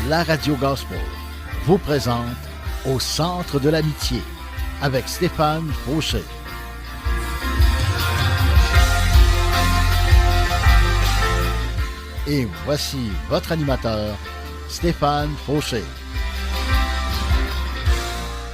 la Radio Gospel vous présente Au centre de l'amitié avec Stéphane Fauché. Et voici votre animateur, Stéphane Fauché.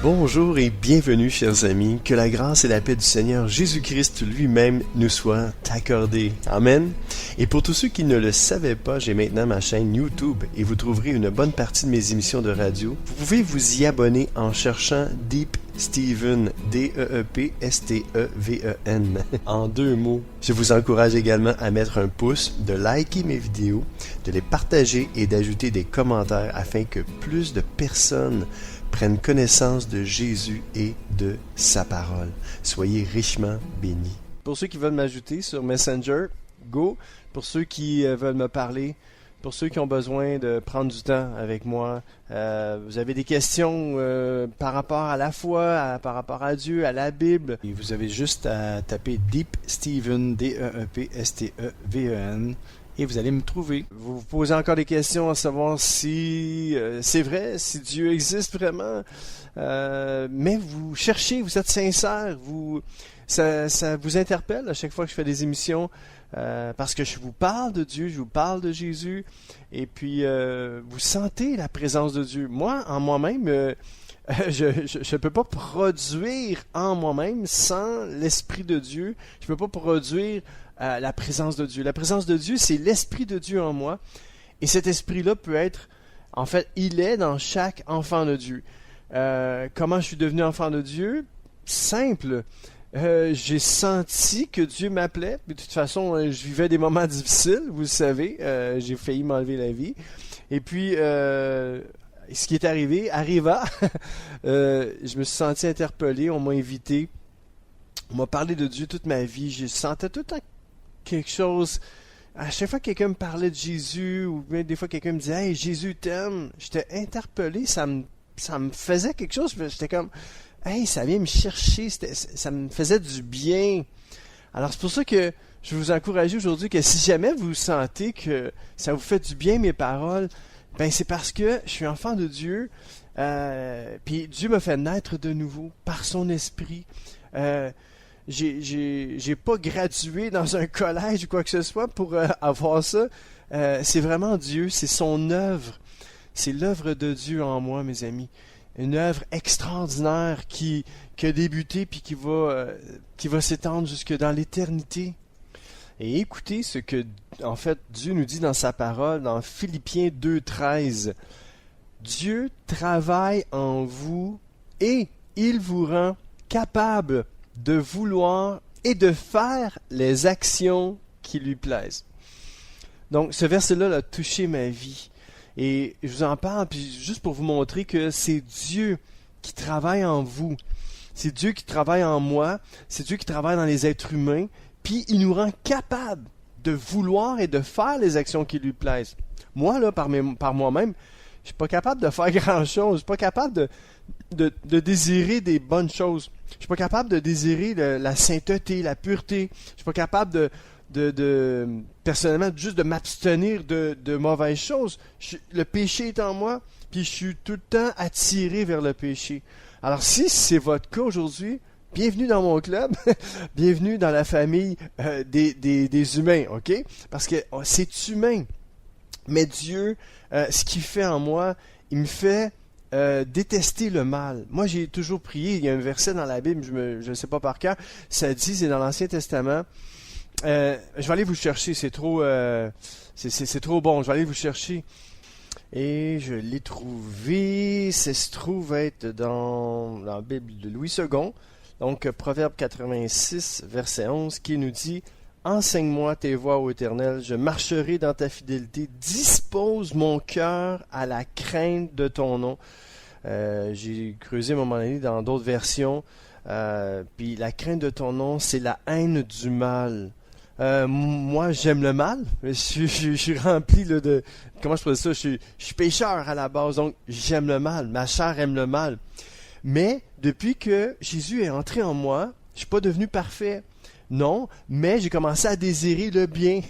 Bonjour et bienvenue, chers amis. Que la grâce et la paix du Seigneur Jésus-Christ lui-même nous soient accordées. Amen. Et pour tous ceux qui ne le savaient pas, j'ai maintenant ma chaîne YouTube et vous trouverez une bonne partie de mes émissions de radio. Vous pouvez vous y abonner en cherchant Deep Steven, D-E-E-P-S-T-E-V-E-N, en 2 mots. Je vous encourage également à mettre un pouce, de liker mes vidéos, de les partager et d'ajouter des commentaires afin que plus de personnes prennent connaissance de Jésus et de sa parole. Soyez richement bénis. Pour ceux qui veulent m'ajouter sur Messenger, go. Pour ceux qui veulent me parler, pour ceux qui ont besoin de prendre du temps avec moi, vous avez des questions par rapport à la foi, par rapport à Dieu, à la Bible, et vous avez juste à taper Deep Steven, D-E-E-P-S-T-E-V-E-N, et vous allez me trouver. Vous vous posez encore des questions à savoir si c'est vrai, si Dieu existe vraiment, mais vous cherchez, vous êtes sincère, ça vous interpelle à chaque fois que je fais des émissions, parce que je vous parle de Dieu, je vous parle de Jésus, et puis vous sentez la présence de Dieu. Moi, en moi-même, je ne peux pas produire en moi-même sans l'Esprit de Dieu. Je ne peux pas produire la présence de Dieu. La présence de Dieu, c'est l'Esprit de Dieu en moi. Et cet Esprit-là peut être, en fait, il est dans chaque enfant de Dieu. Comment je suis devenu enfant de Dieu? Simple. J'ai senti que Dieu m'appelait. De toute façon, je vivais des moments difficiles, vous le savez. J'ai failli m'enlever la vie. Et puis, ce qui est arriva. Je me suis senti interpellé. On m'a invité. On m'a parlé de Dieu toute ma vie. Je sentais tout le temps quelque chose. À chaque fois que quelqu'un me parlait de Jésus, ou même des fois quelqu'un me disait « Hey, Jésus t'aime », j'étais interpellé. Ça me faisait quelque chose. J'étais comme « Hey, ça vient me chercher. » Ça me faisait du bien. Alors, c'est pour ça que je vous encourage aujourd'hui que si jamais vous sentez que ça vous fait du bien, mes paroles, ben c'est parce que je suis enfant de Dieu, puis Dieu m'a fait naître de nouveau par son esprit. J'ai pas gradué dans un collège ou quoi que ce soit pour avoir ça. C'est vraiment Dieu, c'est son œuvre. C'est l'œuvre de Dieu en moi, mes amis. Une œuvre extraordinaire qui a débuté puis qui va s'étendre jusque dans l'éternité. Et écoutez ce que, en fait, Dieu nous dit dans sa parole, dans Philippiens 2,13. Dieu travaille en vous et il vous rend capable de vouloir et de faire les actions qui lui plaisent. Donc, ce verset-là a touché ma vie. Et je vous en parle puis juste pour vous montrer que c'est Dieu qui travaille en vous. C'est Dieu qui travaille en moi. C'est Dieu qui travaille dans les êtres humains. Puis il nous rend capables de vouloir et de faire les actions qui lui plaisent. Moi, là, par moi-même, je suis pas capable de faire grand-chose. Je suis pas capable de désirer des bonnes choses. Je suis pas capable de désirer la sainteté, la pureté. Je suis pas capable personnellement, juste de m'abstenir de mauvaises choses. Le péché est en moi, puis je suis tout le temps attiré vers le péché. Alors, si c'est votre cas aujourd'hui, bienvenue dans mon club, bienvenue dans la famille des humains, ok? Parce que c'est humain. Mais Dieu, ce qu'il fait en moi, il me fait détester le mal. Moi, j'ai toujours prié, il y a un verset dans la Bible, je ne sais pas par cœur, ça dit, c'est dans l'Ancien Testament. Je vais aller vous chercher, c'est trop bon, je vais aller vous chercher. Et je l'ai trouvé, ça se trouve être dans la Bible de Louis II. Donc, Proverbe 86, verset 11, qui nous dit « Enseigne-moi tes voies, ô Éternel, je marcherai dans ta fidélité, dispose mon cœur à la crainte de ton nom. » J'ai creusé à un moment donné dans d'autres versions, puis la crainte de ton nom, c'est la haine du mal. Moi, j'aime le mal. Je suis rempli là, de... Comment je pourrais dire ça? Je suis pécheur à la base, donc j'aime le mal. Ma chair aime le mal. Mais depuis que Jésus est entré en moi, je ne suis pas devenu parfait. Non, mais j'ai commencé à désirer le bien.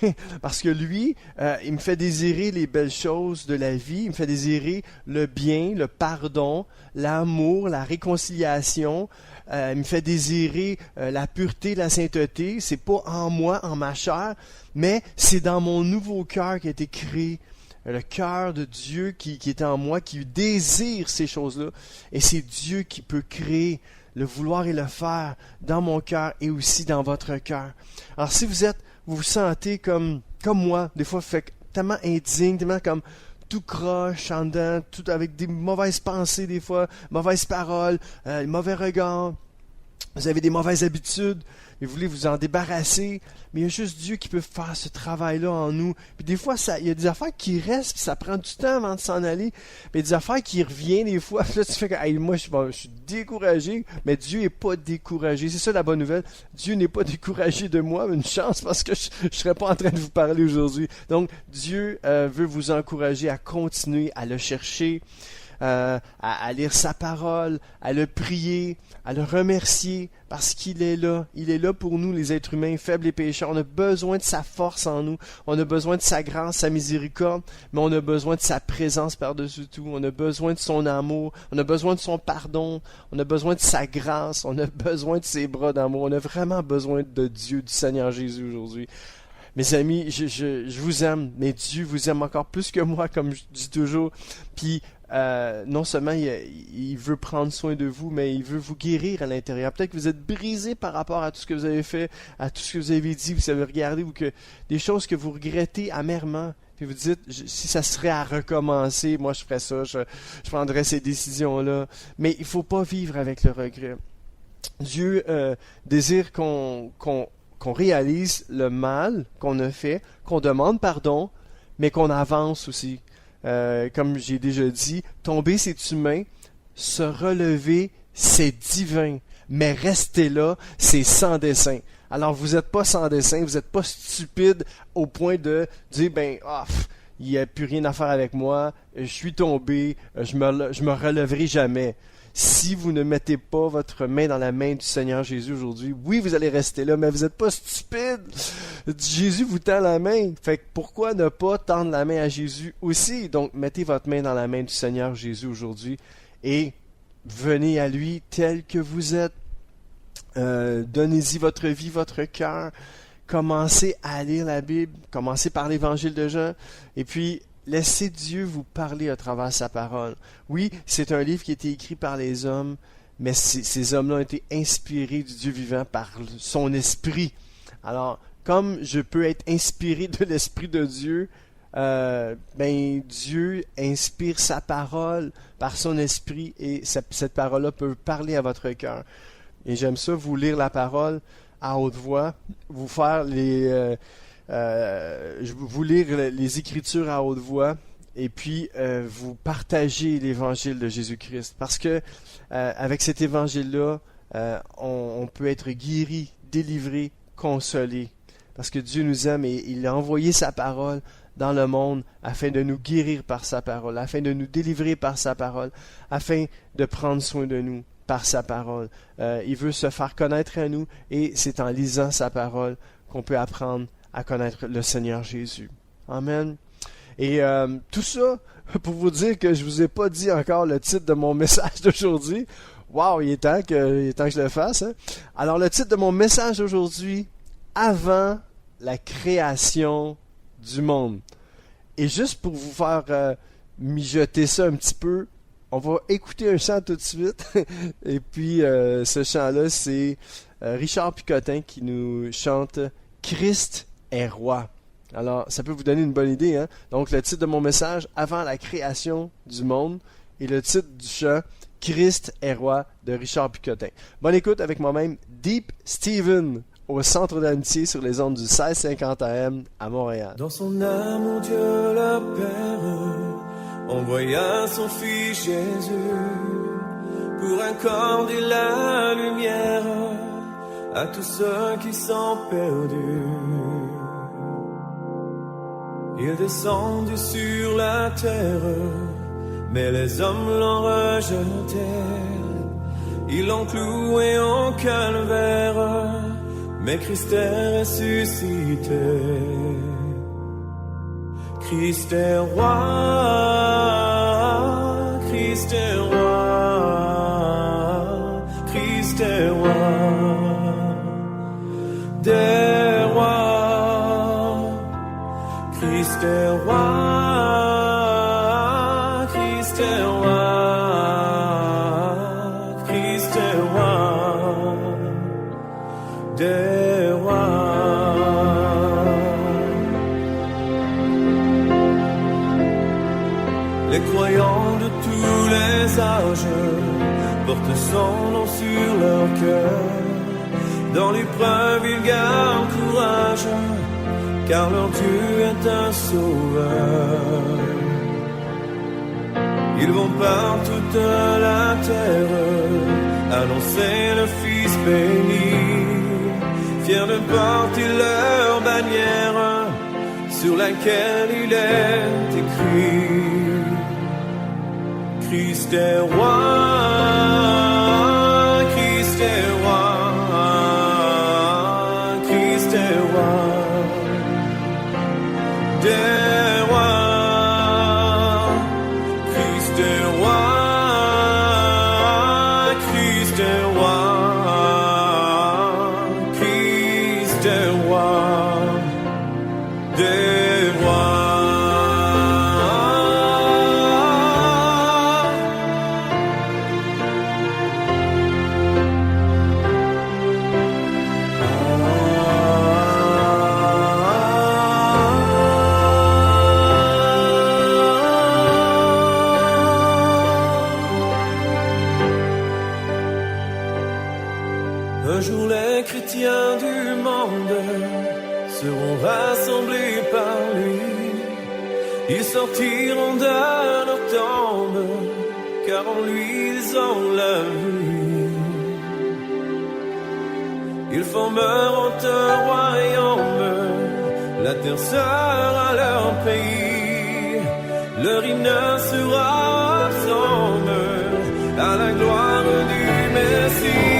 Parce que lui, il me fait désirer les belles choses de la vie, il me fait désirer le bien, le pardon, l'amour, la réconciliation, il me fait désirer la pureté, la sainteté. C'est pas en moi, en ma chair, mais c'est dans mon nouveau cœur qui a été créé. Le cœur de Dieu qui est en moi, qui désire ces choses-là. Et c'est Dieu qui peut créer le vouloir et le faire dans mon cœur et aussi dans votre cœur. Alors si vous vous sentez comme moi, des fois tellement indigne, tellement comme tout croche en dedans, tout avec des mauvaises pensées des fois, mauvaises paroles, mauvais regards, vous avez des mauvaises habitudes, et vous voulez vous en débarrasser, mais il y a juste Dieu qui peut faire ce travail-là en nous. Puis des fois, il y a des affaires qui restent, puis ça prend du temps avant de s'en aller, puis il y a des affaires qui reviennent des fois, puis là tu fais que hey, moi je suis découragé, mais Dieu n'est pas découragé. C'est ça la bonne nouvelle, Dieu n'est pas découragé de moi, une chance, parce que je ne serais pas en train de vous parler aujourd'hui. Donc Dieu veut vous encourager à continuer à le chercher, à lire sa parole, à le prier, à le remercier, parce qu'il est là. Il est là pour nous, les êtres humains faibles et pécheurs. On a besoin de sa force en nous. On a besoin de sa grâce, sa miséricorde, mais on a besoin de sa présence par-dessus tout. On a besoin de son amour. On a besoin de son pardon. On a besoin de sa grâce. On a besoin de ses bras d'amour. On a vraiment besoin de Dieu, du Seigneur Jésus aujourd'hui. Mes amis, je vous aime, mais Dieu vous aime encore plus que moi, comme je dis toujours. Puis, non seulement il veut prendre soin de vous, mais il veut vous guérir à l'intérieur. Peut-être que vous êtes brisé par rapport à tout ce que vous avez fait, à tout ce que vous avez dit, vous avez regardé, ou que des choses que vous regrettez amèrement. Puis vous dites, si ça serait à recommencer, moi je ferais ça, je prendrais ces décisions-là. Mais il ne faut pas vivre avec le regret. Dieu désire qu'on réalise le mal qu'on a fait, qu'on demande pardon, mais qu'on avance aussi. Comme j'ai déjà dit, tomber c'est humain, se relever c'est divin, mais rester là c'est sans dessein. Alors vous n'êtes pas sans dessein, vous n'êtes pas stupide au point de dire il n'y a plus rien à faire avec moi, je suis tombé, je me relèverai jamais. Si vous ne mettez pas votre main dans la main du Seigneur Jésus aujourd'hui, oui, vous allez rester là, mais vous n'êtes pas stupide. Jésus vous tend la main. Fait que pourquoi ne pas tendre la main à Jésus aussi? Donc, mettez votre main dans la main du Seigneur Jésus aujourd'hui et venez à lui tel que vous êtes. Donnez-y votre vie, votre cœur. Commencez à lire la Bible. Commencez par l'Évangile de Jean. Et puis, laissez Dieu vous parler à travers sa parole. Oui, c'est un livre qui a été écrit par les hommes, mais ces hommes-là ont été inspirés du Dieu vivant par son esprit. Alors, comme je peux être inspiré de l'Esprit de Dieu, Dieu inspire sa parole par son esprit et cette parole-là peut parler à votre cœur. Et j'aime ça, vous lire la parole à haute voix, vous faire vous lire les Écritures à haute voix et puis vous partager l'Évangile de Jésus-Christ. Parce que avec cet Évangile-là, on peut être guéri, délivré, consolé. Parce que Dieu nous aime et il a envoyé sa parole dans le monde afin de nous guérir par sa parole, afin de nous délivrer par sa parole, afin de prendre soin de nous par sa parole. Il veut se faire connaître à nous et c'est en lisant sa parole qu'on peut apprendre à connaître le Seigneur Jésus. Amen. Et tout ça pour vous dire que je vous ai pas dit encore le titre de mon message d'aujourd'hui. Wow, il est temps que je le fasse. Hein? Alors le titre de mon message d'aujourd'hui, avant la création du monde. Et juste pour vous faire mijoter ça un petit peu, on va écouter un chant tout de suite. Et puis ce chant-là, c'est Richard Picotin qui nous chante « Christ est roi ». Alors, ça peut vous donner une bonne idée. Hein? Donc, le titre de mon message, « Avant la création du monde », et le titre du chant, « Christ est roi » de Richard Picotin. Bonne écoute avec moi-même, Deep Steven, au Centre d'amitié sur les ondes du 1650 AM à Montréal. Dans son amour, Dieu le Père envoya son Fils Jésus pour accorder la lumière à tous ceux qui sont perdus. Il est descendu sur la terre, mais les hommes l'ont rejeté. Ils l'ont cloué au calvaire, mais Christ est ressuscité. Christ est roi, Christ est roi, Christ est roi des rois. Christ est roi, Christ est roi, Christ est roi des rois. Les croyants de tous les âges portent son nom sur leur cœur. Dans l'épreuve, ils gardent courage, car leur Dieu est un sauveur. Ils vont par toute la terre annoncer le Fils béni, fiers de porter leur bannière sur laquelle il est écrit: Christ est roi, Christ est roi, Christ est roi des rois. Christ est roi, Christ est roi, Christ est roi des rois. Un jour les chrétiens du monde seront rassemblés par lui. Ils sortiront de leur tombe, car en lui ils ont la vie. Ils formeront un royaume, la terre sera leur pays. Leur hymne sera psaume à la gloire du Messie.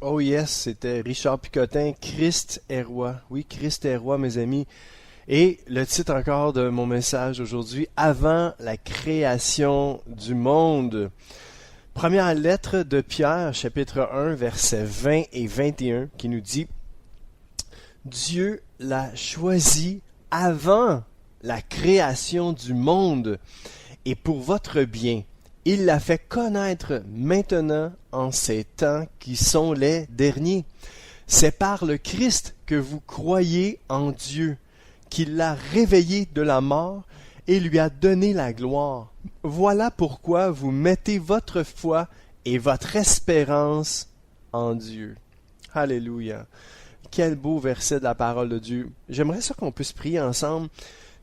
Oh yes, c'était Richard Picotin, Christ est roi. Oui, Christ est roi, mes amis. Et le titre encore de mon message aujourd'hui, avant la création du monde. Première lettre de Pierre, chapitre 1, versets 20 et 21, qui nous dit: Dieu l'a choisi avant la création du monde, et pour votre bien. Il l'a fait connaître maintenant en ces temps qui sont les derniers. C'est par le Christ que vous croyez en Dieu, qu'il l'a réveillé de la mort et lui a donné la gloire. Voilà pourquoi vous mettez votre foi et votre espérance en Dieu. Alléluia. Quel beau verset de la parole de Dieu. J'aimerais ça qu'on puisse prier ensemble.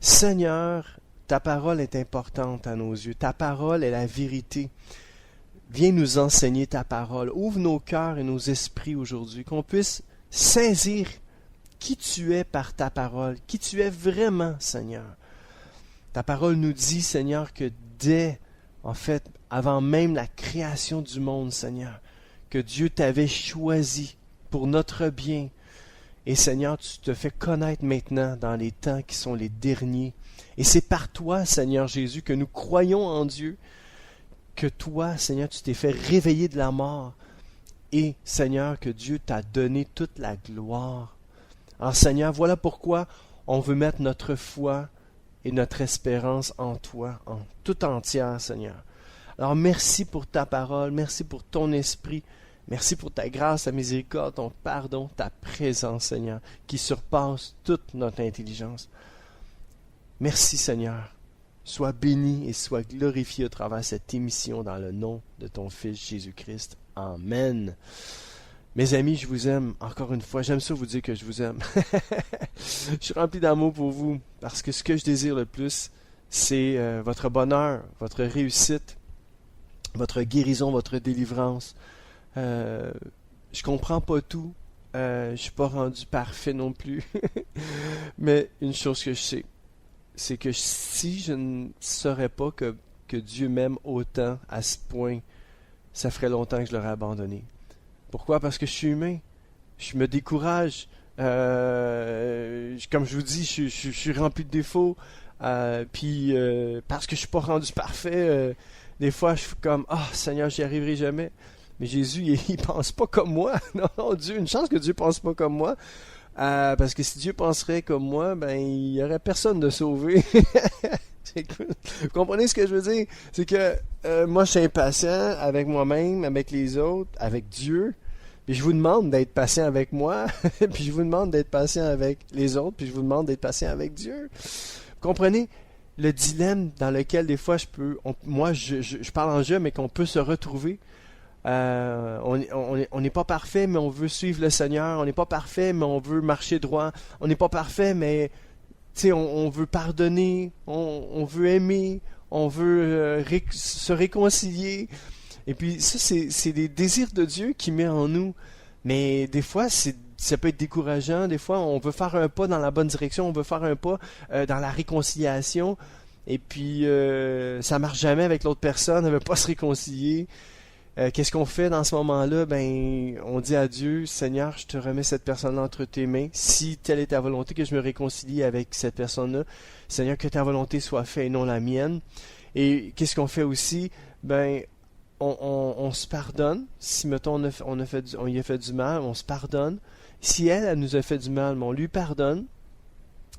Seigneur, ta parole est importante à nos yeux. Ta parole est la vérité. viens nous enseigner ta parole. Ouvre nos cœurs et nos esprits aujourd'hui, qu'on puisse saisir qui tu es par ta parole, qui tu es vraiment, Seigneur. Ta parole nous dit, Seigneur, que avant même la création du monde, Seigneur, que Dieu t'avait choisi pour notre bien. Et Seigneur, tu te fais connaître maintenant dans les temps qui sont les derniers. Et c'est par toi, Seigneur Jésus, que nous croyons en Dieu, que toi, Seigneur, tu t'es fait réveiller de la mort. Et, Seigneur, que Dieu t'a donné toute la gloire. Alors, Seigneur, voilà pourquoi on veut mettre notre foi et notre espérance en toi, en tout entière, Seigneur. Alors, merci pour ta parole, merci pour ton esprit, merci pour ta grâce, ta miséricorde, ton pardon, ta présence, Seigneur, qui surpasse toute notre intelligence. Merci, Seigneur. Sois béni et sois glorifié au travers de cette émission dans le nom de ton Fils Jésus-Christ. Amen. Mes amis, je vous aime. Encore une fois, j'aime ça vous dire que je vous aime. Je suis rempli d'amour pour vous parce que ce que je désire le plus, c'est votre bonheur, votre réussite, votre guérison, votre délivrance. Je comprends pas tout. Je suis pas rendu parfait non plus. Mais une chose que je sais, c'est que si je ne saurais pas que Dieu m'aime autant à ce point, ça ferait longtemps que je l'aurais abandonné. Pourquoi? Parce que je suis humain. Je me décourage. Comme je vous dis, je suis rempli de défauts. Puis parce que je suis pas rendu parfait, des fois je suis comme Seigneur, j'y arriverai jamais. Mais Jésus, il pense pas comme moi. Non, Dieu, une chance que Dieu pense pas comme moi. Parce que si Dieu penserait comme moi, ben il y aurait personne de sauvé. Vous comprenez ce que je veux dire? C'est que moi je suis impatient avec moi-même, avec les autres, avec Dieu. Puis je vous demande d'être patient avec moi, puis je vous demande d'être patient avec les autres, puis je vous demande d'être patient avec Dieu. Vous comprenez le dilemme dans lequel des fois je parle en jeu, mais qu'on peut se retrouver. On n'est pas parfait, mais on veut suivre le Seigneur. On n'est pas parfait, mais on veut marcher droit. On n'est pas parfait, mais on veut pardonner, on veut aimer, on veut se réconcilier. Et puis ça, c'est des désirs de Dieu qui met en nous. Mais des fois, ça peut être décourageant. Des fois, on veut faire un pas dans la bonne direction, on veut faire un pas dans la réconciliation. Et puis, ça marche jamais avec l'autre personne, elle ne veut pas se réconcilier. Qu'est-ce qu'on fait dans ce moment-là? Ben, on dit à Dieu, Seigneur, je te remets cette personne-là entre tes mains. Si telle est ta volonté, que je me réconcilie avec cette personne-là, Seigneur, que ta volonté soit faite et non la mienne. Et qu'est-ce qu'on fait aussi? Ben, on se pardonne. Si, mettons, on y a fait du mal, on se pardonne. Si elle nous a fait du mal, on lui pardonne.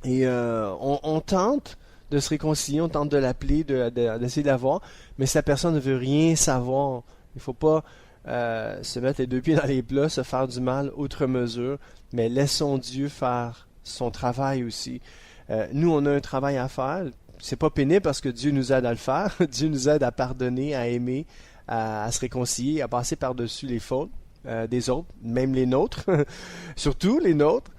Et on tente de se réconcilier, on tente de l'appeler, d'essayer de la voir. Mais si la personne ne veut rien savoir, il ne faut pas se mettre les deux pieds dans les plats, se faire du mal outre mesure. Mais laissons Dieu faire son travail aussi. Nous, on a un travail à faire. C'est pas pénible parce que Dieu nous aide à le faire. Dieu nous aide à pardonner, à aimer, à se réconcilier, à passer par-dessus les fautes des autres, même les nôtres, surtout les nôtres.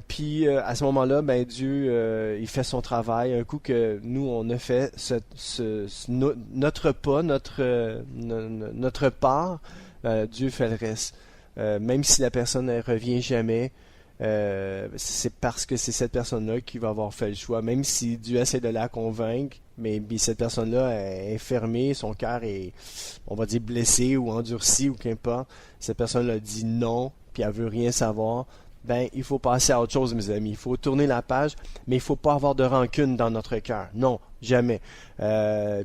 Puis à ce moment-là, ben Dieu il fait son travail. Un coup que nous on a fait notre pas, notre part, Dieu fait le reste. Même si la personne ne revient jamais, c'est parce que c'est cette personne-là qui va avoir fait le choix. Même si Dieu essaie de la convaincre, mais cette personne-là est fermée, son cœur est, on va dire, blessé ou endurci ou qu'importe. Cette personne-là dit non, puis elle veut rien savoir. Ben, il faut passer à autre chose, mes amis. Il faut tourner la page, mais il ne faut pas avoir de rancune dans notre cœur. Non, jamais.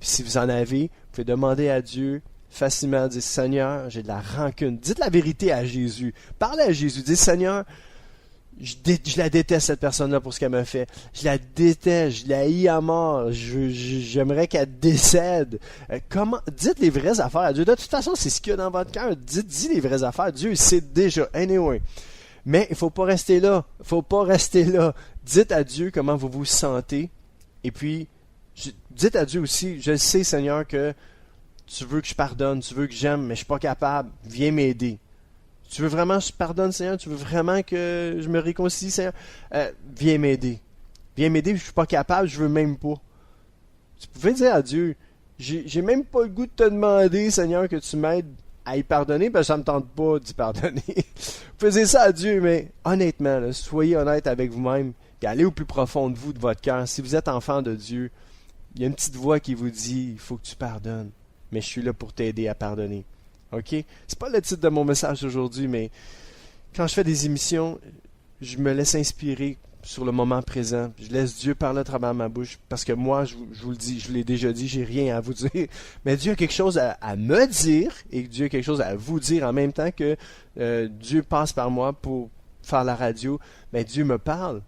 Si vous en avez, vous pouvez demander à Dieu facilement, dire, Seigneur, j'ai de la rancune. Dites la vérité à Jésus. Parlez à Jésus. Dites, Seigneur, je la déteste, cette personne-là, pour ce qu'elle m'a fait. Je la déteste, je la haïs à mort. J'aimerais qu'elle décède. Dites les vraies affaires à Dieu. De toute façon, c'est ce qu'il y a dans votre cœur. Dites les vraies affaires. Dieu, il sait déjà. Anyway. Mais il ne faut pas rester là. Il ne faut pas rester là. Dites à Dieu comment vous vous sentez. Et puis, dites à Dieu aussi, je sais, Seigneur, que tu veux que je pardonne, tu veux que j'aime, mais je ne suis pas capable. Viens m'aider. Tu veux vraiment que je pardonne, Seigneur? Tu veux vraiment que je me réconcilie, Seigneur? Viens m'aider. Viens m'aider, je ne suis pas capable, je ne veux même pas. Tu pouvais dire à Dieu, j'ai même pas le goût de te demander, Seigneur, que tu m'aides à y pardonner, parce que ça me tente pas d'y pardonner. Vous faisiez ça à Dieu, mais honnêtement, là, soyez honnête avec vous-même, et allez au plus profond de vous, de votre cœur. Si vous êtes enfant de Dieu, il y a une petite voix qui vous dit, il faut que tu pardonnes, mais je suis là pour t'aider à pardonner. OK? C'est pas le titre de mon message aujourd'hui, mais quand je fais des émissions, je me laisse inspirer sur le moment présent. Je laisse Dieu parler à travers ma bouche, parce que moi, je vous le dis, je l'ai déjà dit, j'ai rien à vous dire. Mais Dieu a quelque chose à me dire, et Dieu a quelque chose à vous dire en même temps que Dieu passe par moi pour faire la radio. Mais Dieu me parle.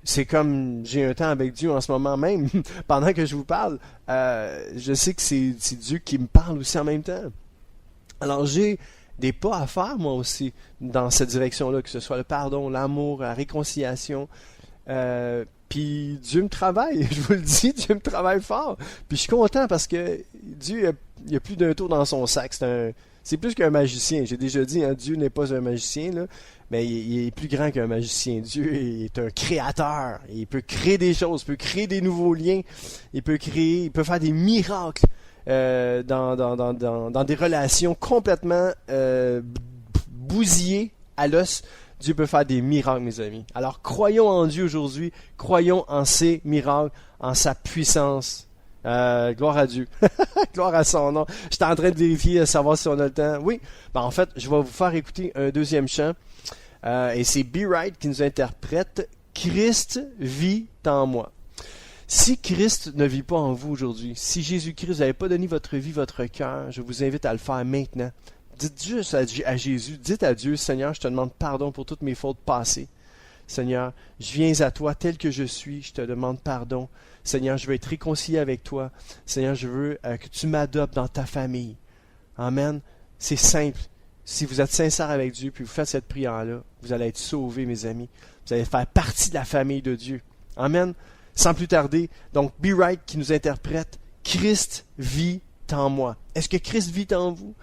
C'est comme j'ai un temps avec Dieu en ce moment même, pendant que je vous parle. Je sais que c'est Dieu qui me parle aussi en même temps. Alors j'ai des pas à faire moi aussi dans cette direction-là, que ce soit le pardon, l'amour, la réconciliation. Puis Dieu me travaille, je vous le dis, Dieu me travaille fort. Puis je suis content parce que Dieu, il y a plus d'un tour dans son sac. C'est plus qu'un magicien. J'ai déjà dit, hein, Dieu n'est pas un magicien, là, mais il est plus grand qu'un magicien. Dieu est un créateur. Il peut créer des choses, il peut créer des nouveaux liens, il peut faire des miracles dans des relations complètement bousillées à l'os. Dieu peut faire des miracles, mes amis. Alors, croyons en Dieu aujourd'hui. Croyons en ses miracles, en sa puissance. Gloire à Dieu. Gloire à son nom. J'étais en train de vérifier, savoir si on a le temps. Oui. Ben, en fait, je vais vous faire écouter un deuxième chant. Et c'est Be Right qui nous interprète « Christ vit en moi ». Si Christ ne vit pas en vous aujourd'hui, si Jésus-Christ, vous n'avez pas donné votre vie, votre cœur, je vous invite à le faire maintenant. Dites juste à Jésus, dites à Dieu, Seigneur, je te demande pardon pour toutes mes fautes passées. Seigneur, je viens à toi tel que je suis, je te demande pardon. Seigneur, je veux être réconcilié avec toi. Seigneur, je veux que tu m'adoptes dans ta famille. Amen. C'est simple. Si vous êtes sincère avec Dieu, puis vous faites cette prière-là, vous allez être sauvés, mes amis. Vous allez faire partie de la famille de Dieu. Amen. Sans plus tarder, donc Be Right qui nous interprète « Christ vit en moi ». Est-ce que Christ vit en vous?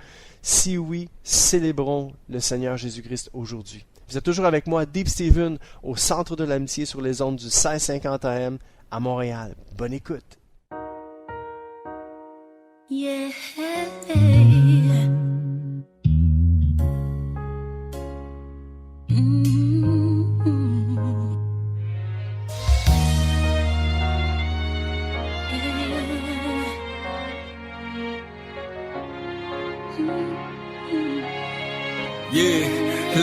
Si oui, célébrons le Seigneur Jésus-Christ aujourd'hui. Vous êtes toujours avec moi, Deep Steven, au Centre de l'Amitié sur les ondes du 1650 AM à Montréal. Bonne écoute. Yeah. Yeah.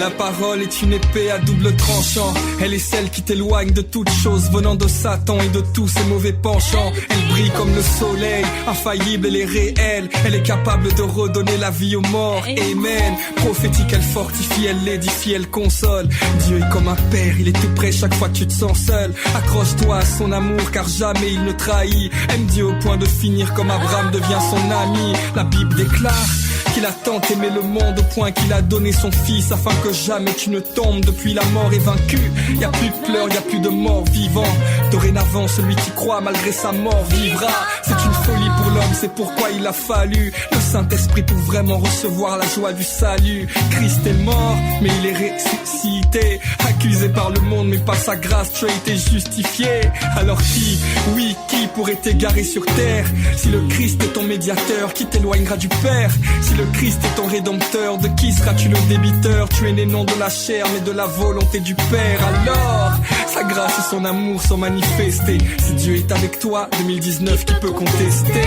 La parole est une épée à double tranchant. Elle est celle qui t'éloigne de toutes choses venant de Satan et de tous ses mauvais penchants. Elle brille comme le soleil, infaillible, elle est réelle. Elle est capable de redonner la vie aux morts. Amen. Prophétique, elle fortifie, elle édifie, elle console. Dieu est comme un père, il est tout près chaque fois que tu te sens seul. Accroche-toi à son amour car jamais il ne trahit. Aime Dieu au point de finir comme Abraham devient son ami. La Bible déclare qu'il a tant aimé le monde au point qu'il a donné son fils afin que jamais tu ne tombes. Depuis la mort est vaincue, y a plus de pleurs, y a plus de morts vivants. Dorénavant celui qui croit malgré sa mort vivra. C'est une folie pour l'homme, c'est pourquoi il a fallu le Saint-Esprit pour vraiment recevoir la joie du salut. Christ est mort mais il est ressuscité, accusé par le monde mais par sa grâce tu as été justifié. Alors qui, oui qui pourrait t'égarer sur terre? Si le Christ est ton médiateur, qui t'éloignera du Père? Si le Christ est ton rédempteur, de qui seras-tu le débiteur? Tu es né non de la chair mais de la volonté du Père. Alors, sa grâce et son amour sont manifestés. Si Dieu est avec toi, 2019 qui peut contester?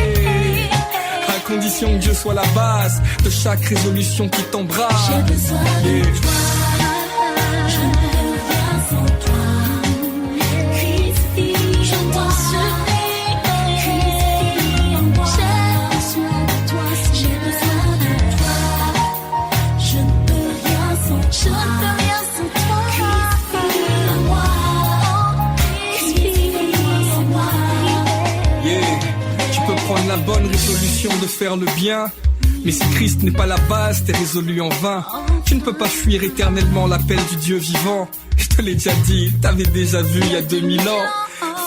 À condition que Dieu soit la base de chaque résolution qui t'embrasse. J'ai besoin de toi, je ne peux rien sans toi. Christ vit, je dois sauver. Christ vit en moi. J'ai besoin de toi, j'ai besoin de toi. Je ne peux rien sans toi. Je ne peux rien sans toi. Christ vit en moi. Christ vit en moi. Yeah. Tu peux prendre la bonne résolution de faire le bien, mais si Christ n'est pas la base, t'es résolu en vain. Tu ne peux pas fuir éternellement l'appel du Dieu vivant. Je te l'ai déjà dit, t'avais déjà vu il y a 2000 ans.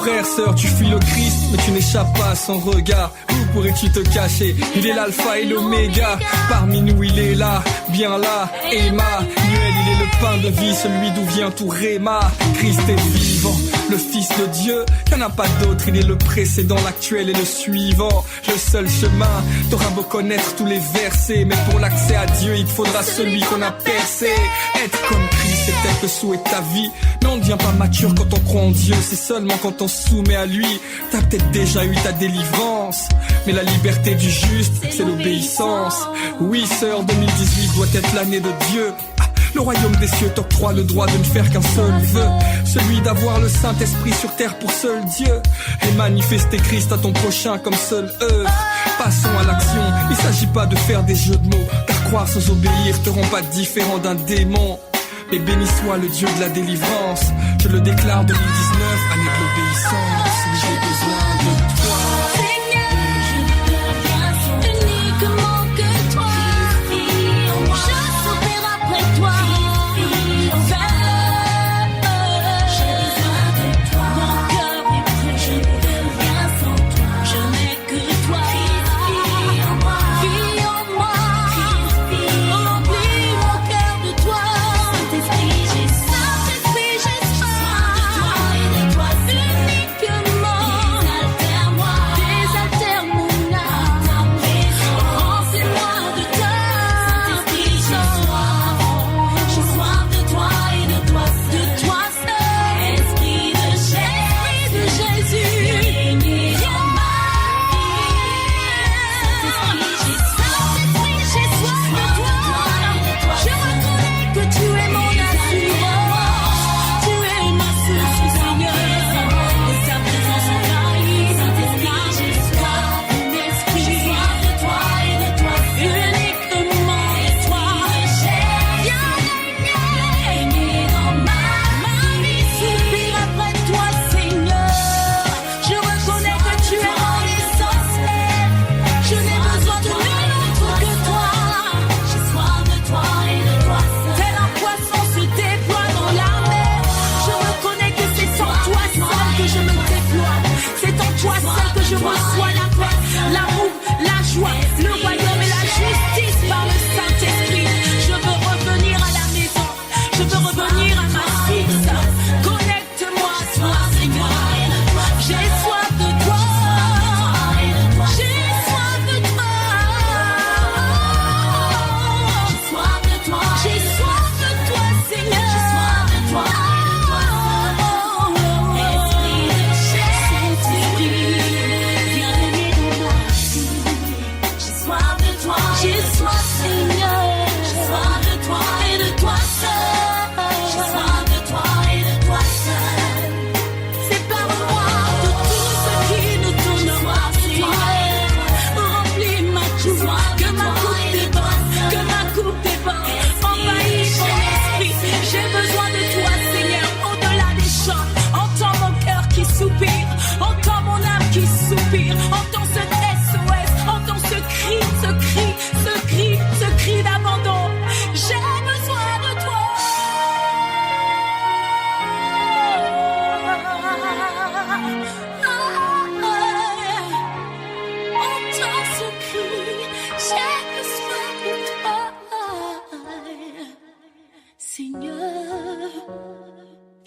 Frère, sœur, tu fuis le Christ, mais tu n'échappes pas à son regard. Où pourrais-tu te cacher? Il est l'alpha et l'oméga. Parmi nous, il est là, bien là, Emmanuel, il est le pain de vie, celui d'où vient tout Réma. Christ est vivant, le Fils de Dieu. Y en a pas d'autre, il est le précédent, l'actuel et le suivant. Le seul chemin, t'auras beau connaître tous les versets, mais pour l'accès à Dieu, il te faudra celui qu'on a percé. Être comme Christ, c'est peut-être le souhait de ta vie, mais on ne devient pas mature quand on croit en Dieu. C'est seulement quand on se soumet à lui. T'as peut-être déjà eu ta délivrance, mais la liberté du juste, c'est l'obéissance. Oui, sœur, 2018 doit être l'année de Dieu. Le royaume des cieux t'octroie le droit de ne faire qu'un seul vœu, celui d'avoir le Saint-Esprit sur terre pour seul Dieu, et manifester Christ à ton prochain comme seule œuvre. Passons à l'action, il s'agit pas de faire des jeux de mots, car croire sans obéir te rend pas différent d'un démon. Mais béni soit le Dieu de la délivrance, je le déclare 2019, année de l'obéissance. J'ai besoin de toi.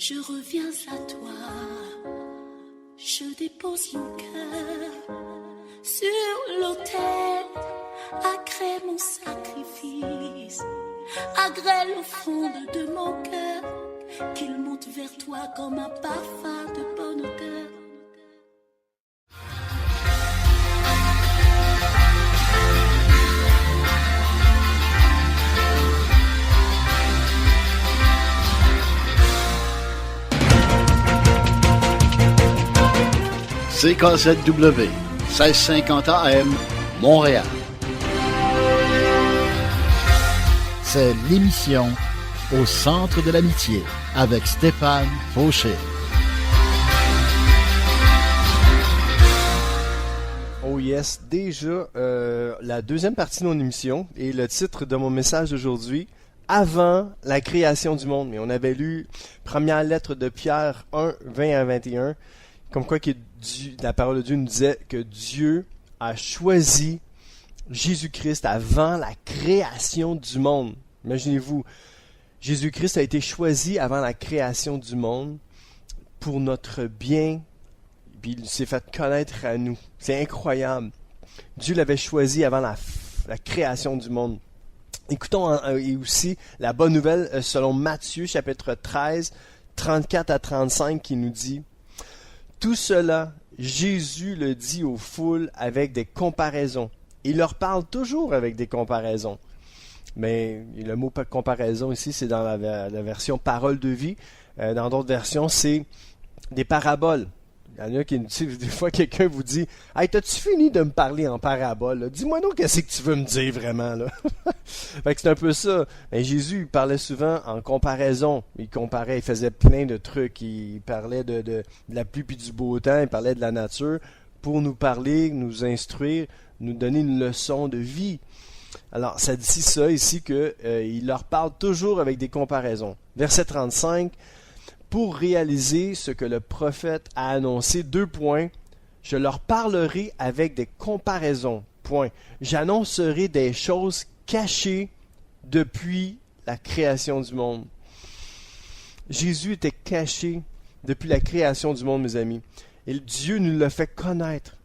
Je reviens à toi, je dépose mon cœur sur l'autel, agrée mon sacrifice, agrée l'offrande de mon cœur, qu'il monte vers toi comme un parfum de bonne odeur. CKZW, 1650 AM, Montréal. C'est l'émission Au centre de l'amitié avec Stéphane Fauché. Oh yes, déjà la deuxième partie de mon émission et le titre de mon message d'aujourd'hui, avant la création du monde. Mais on avait lu première lettre de Pierre 1, 20 à 21, comme quoi la parole de Dieu nous disait que Dieu a choisi Jésus-Christ avant la création du monde. Imaginez-vous, Jésus-Christ a été choisi avant la création du monde pour notre bien, puis il s'est fait connaître à nous. C'est incroyable. Dieu l'avait choisi avant la création du monde. Écoutons et aussi la bonne nouvelle selon Matthieu chapitre 13, 34 à 35 qui nous dit « Tout cela, Jésus le dit aux foules avec des comparaisons. Il leur parle toujours avec des comparaisons. » Mais le mot comparaison ici, c'est dans la version parole de vie. Dans d'autres versions, c'est des paraboles. Il y en a qui, des fois, quelqu'un vous dit « Hey, t'as-tu fini de me parler en parabole? Là? Dis-moi donc qu'est-ce que tu veux me dire vraiment. » là. Fait que c'est un peu ça. Mais Jésus, il parlait souvent en comparaison. Il comparait, il faisait plein de trucs. Il parlait de la pluie puis du beau temps. Il parlait de la nature pour nous parler, nous instruire, nous donner une leçon de vie. Alors, ça dit ça ici qu'il leur parle toujours avec des comparaisons. Verset 35. Pour réaliser ce que le prophète a annoncé, 2 points, je leur parlerai avec des comparaisons, point. J'annoncerai des choses cachées depuis la création du monde. Jésus était caché depuis la création du monde, mes amis. Et Dieu nous l'a fait connaître.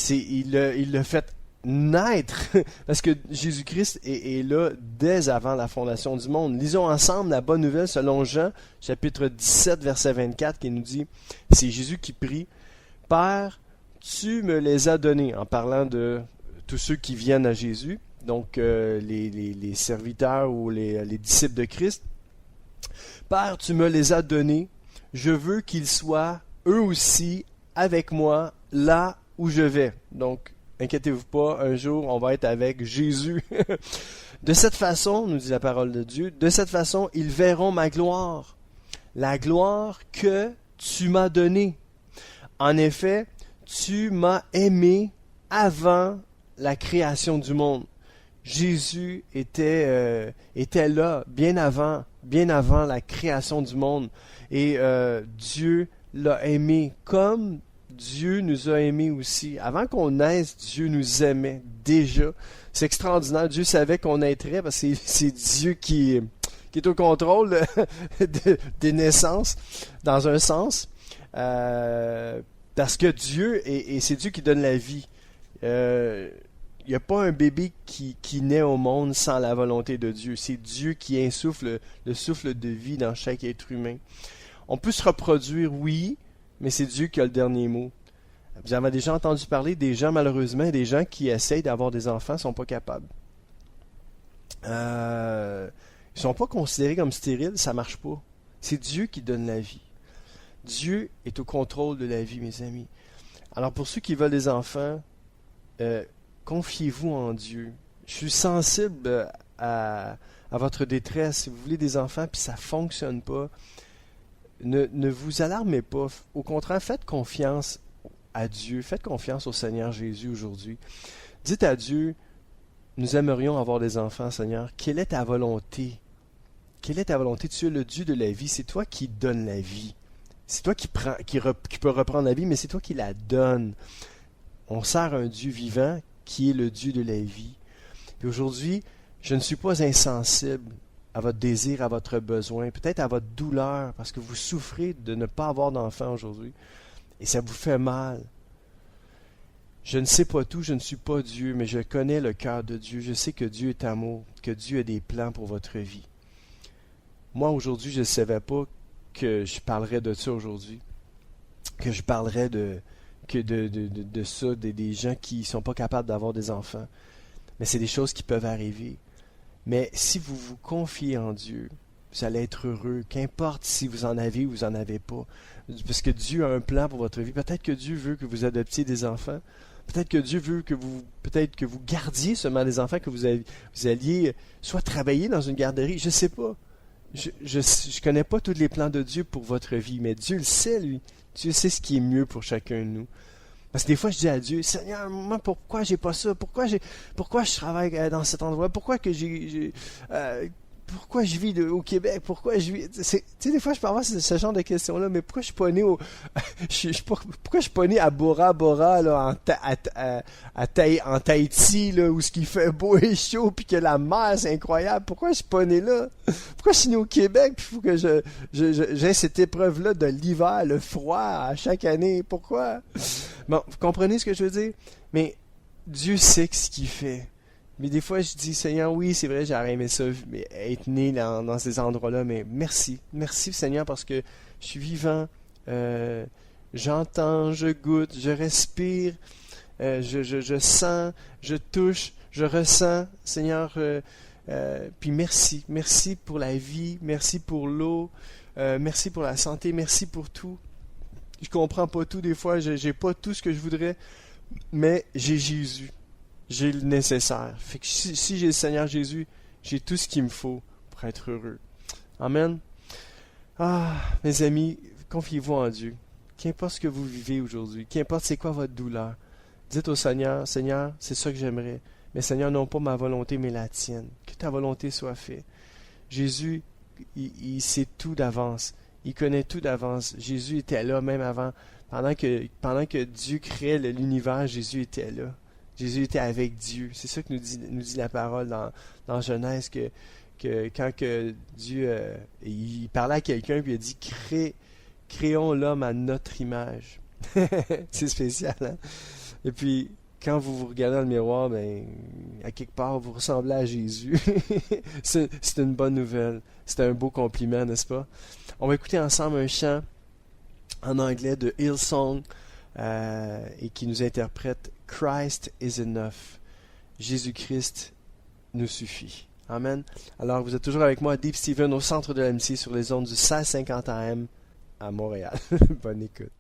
Il l'a fait naître, parce que Jésus-Christ est là dès avant la fondation du monde. Lisons ensemble la bonne nouvelle selon Jean, chapitre 17, verset 24, qui nous dit, c'est Jésus qui prie, « Père, tu me les as donnés », en parlant de tous ceux qui viennent à Jésus, donc les serviteurs ou les disciples de Christ. « Père, tu me les as donnés, je veux qu'ils soient eux aussi avec moi là où je vais. » Donc, inquiétez-vous pas, un jour, on va être avec Jésus. De cette façon, nous dit la parole de Dieu, de cette façon, ils verront ma gloire, la gloire que tu m'as donnée. En effet, tu m'as aimé avant la création du monde. Jésus était là bien avant la création du monde. Et Dieu l'a aimé comme Dieu nous a aimés aussi. Avant qu'on naisse, Dieu nous aimait déjà. C'est extraordinaire. Dieu savait qu'on naîtrait parce que c'est Dieu qui est au contrôle des naissances, dans un sens. Parce que Dieu, et c'est Dieu qui donne la vie. Il n'y a pas un bébé qui naît au monde sans la volonté de Dieu. C'est Dieu qui insuffle le souffle de vie dans chaque être humain. On peut se reproduire, oui, mais c'est Dieu qui a le dernier mot. Vous avez déjà entendu parler des gens, malheureusement, des gens qui essayent d'avoir des enfants ne sont pas capables. Ils ne sont pas considérés comme stériles, ça ne marche pas. C'est Dieu qui donne la vie. Dieu est au contrôle de la vie, mes amis. Alors pour ceux qui veulent des enfants, confiez-vous en Dieu. Je suis sensible à votre détresse. Si vous voulez des enfants puis ça ne fonctionne pas, ne vous alarmez pas. Au contraire, faites confiance à Dieu. Faites confiance au Seigneur Jésus aujourd'hui. Dites à Dieu, nous aimerions avoir des enfants, Seigneur. Quelle est ta volonté? Quelle est ta volonté? Tu es le Dieu de la vie. C'est toi qui donnes la vie. C'est toi qui peux reprendre la vie, mais c'est toi qui la donnes. On sert un Dieu vivant qui est le Dieu de la vie. Et aujourd'hui, je ne suis pas insensible à votre désir, à votre besoin, peut-être à votre douleur, parce que vous souffrez de ne pas avoir d'enfant aujourd'hui, et ça vous fait mal. Je ne sais pas tout, je ne suis pas Dieu, mais je connais le cœur de Dieu. Je sais que Dieu est amour, que Dieu a des plans pour votre vie. Moi, aujourd'hui, je ne savais pas que je parlerais de ça aujourd'hui, que je parlerais de ça, des gens qui ne sont pas capables d'avoir des enfants. Mais c'est des choses qui peuvent arriver. Mais si vous vous confiez en Dieu, vous allez être heureux, qu'importe si vous en avez ou vous n'en avez pas. Parce que Dieu a un plan pour votre vie. Peut-être que Dieu veut que vous adoptiez des enfants. Peut-être que Dieu veut que vous gardiez seulement des enfants, que vous alliez soit travailler dans une garderie. Je ne sais pas. Je connais pas tous les plans de Dieu pour votre vie, mais Dieu le sait, lui. Dieu sait ce qui est mieux pour chacun de nous. Parce que des fois, je dis à Dieu, Seigneur, moi, pourquoi j'ai pas ça? Pourquoi je travaille dans cet endroit? Pourquoi que pourquoi je vis au Québec? Pourquoi je vis... Tu sais, des fois, je peux avoir ce genre de questions-là, mais pourquoi je suis pas né pourquoi je suis pas né à Bora Bora, là, en Tahiti, là, où ce qui fait beau et chaud, puis que la mer, c'est incroyable? Pourquoi je suis pas né là? Pourquoi je suis né au Québec, puis il faut que j'ai cette épreuve-là de l'hiver, le froid, à chaque année? Pourquoi? Bon, vous comprenez ce que je veux dire? Mais Dieu sait ce qu'il fait. Mais des fois, je dis, Seigneur, oui, c'est vrai, j'aurais aimé ça, mais être né dans ces endroits-là, mais merci. Merci, Seigneur, parce que je suis vivant, j'entends, je goûte, je respire, je sens, je touche, je ressens, Seigneur, puis merci. Merci pour la vie, merci pour l'eau, merci pour la santé, merci pour tout. Je comprends pas tout des fois, j'ai pas tout ce que je voudrais, mais j'ai Jésus. J'ai le nécessaire. Fait que si j'ai le Seigneur Jésus, j'ai tout ce qu'il me faut pour être heureux. Amen. Ah, mes amis, confiez-vous en Dieu. Qu'importe ce que vous vivez aujourd'hui, qu'importe c'est quoi votre douleur, dites au Seigneur, Seigneur, c'est ça que j'aimerais. Mais Seigneur, non pas ma volonté, mais la tienne. Que ta volonté soit faite. Jésus, il sait tout d'avance. Il connaît tout d'avance. Jésus était là même avant. Pendant que Dieu créait l'univers, Jésus était là. Jésus était avec Dieu. C'est ça que nous dit la parole dans Genèse, que quand que Dieu il parlait à quelqu'un puis il a dit créons l'homme à notre image. C'est spécial, hein? Et puis quand vous regardez dans le miroir, ben à quelque part vous ressemblez à Jésus. c'est une bonne nouvelle. C'est un beau compliment, n'est-ce pas? On va écouter ensemble un chant en anglais de Hillsong et qui nous interprète Christ is enough. Jésus-Christ nous suffit. Amen. Alors, vous êtes toujours avec moi, Deep Steven, au centre de l'amitié, sur les ondes du 1650 AM à Montréal. Bonne écoute.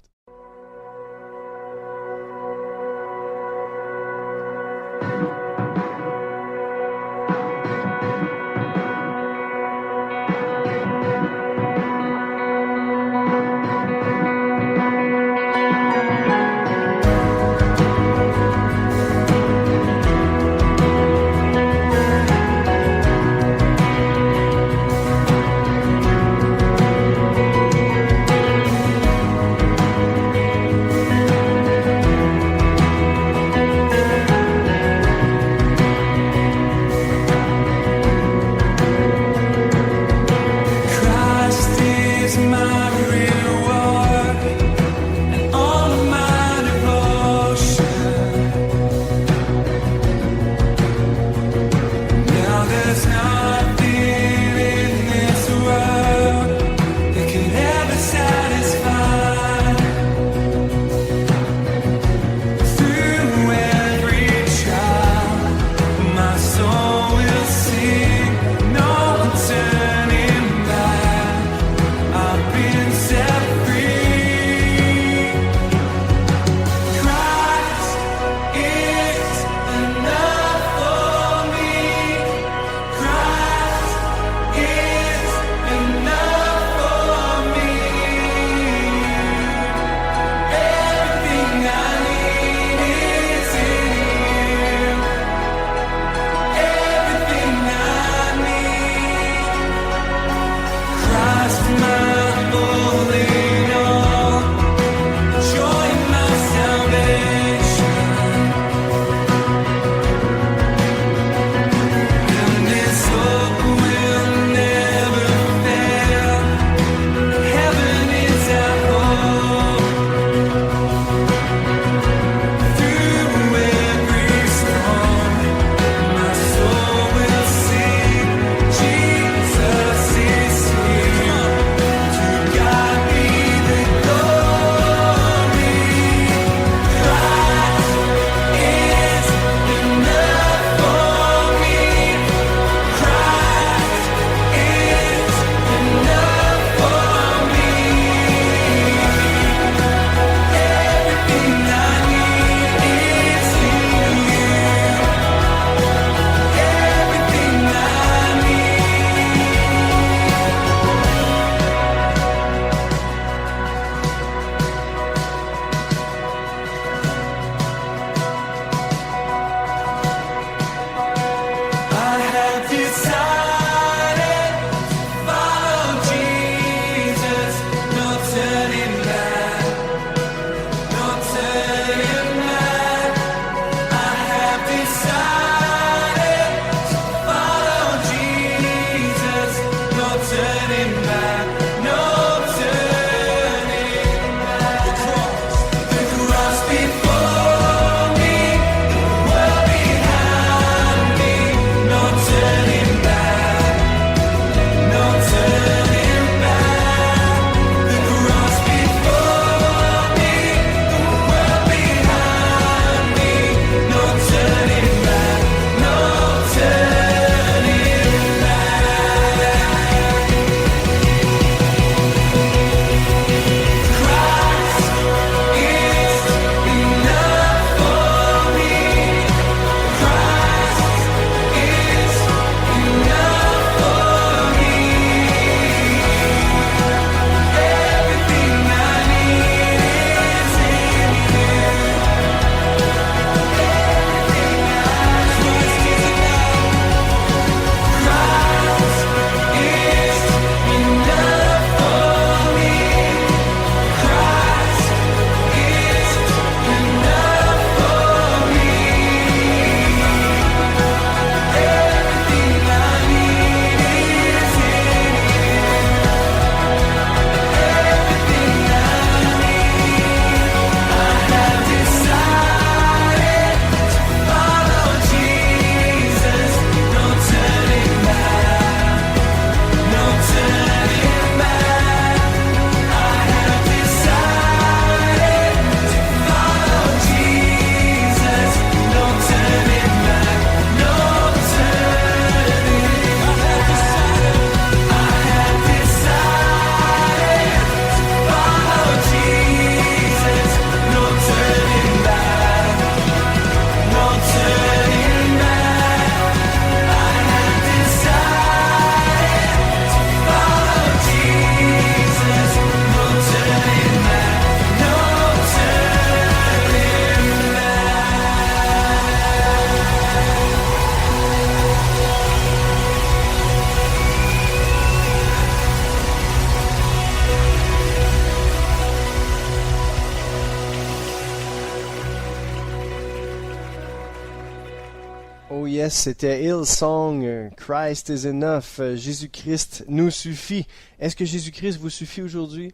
Oh yes, c'était Hillsong, Christ is enough, Jésus-Christ nous suffit. Est-ce que Jésus-Christ vous suffit aujourd'hui?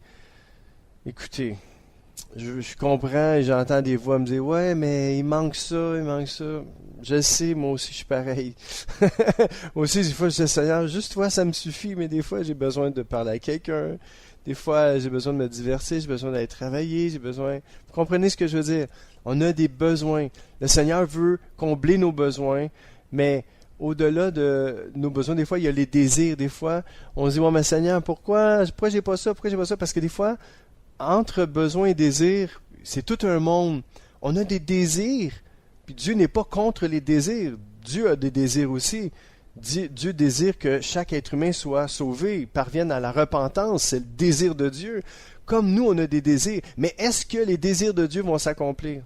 Écoutez, je comprends et j'entends des voix me dire « Ouais, mais il manque ça, il manque ça. » Je le sais, moi aussi je suis pareil. Moi aussi, des fois je dis « Seigneur, juste toi ça me suffit, mais des fois j'ai besoin de parler à quelqu'un. Des fois j'ai besoin de me divertir, j'ai besoin d'aller travailler, j'ai besoin... » Vous comprenez ce que je veux dire? On a des besoins. Le Seigneur veut combler nos besoins, mais au-delà de nos besoins, des fois, il y a les désirs. Des fois, on se dit, ouais, mais Seigneur, pourquoi j'ai pas ça? Pourquoi j'ai pas ça? Parce que des fois, entre besoins et désirs, c'est tout un monde. On a des désirs, puis Dieu n'est pas contre les désirs. Dieu a des désirs aussi. Dieu désire que chaque être humain soit sauvé, parvienne à la repentance. C'est le désir de Dieu. Comme nous, on a des désirs. Mais est-ce que les désirs de Dieu vont s'accomplir?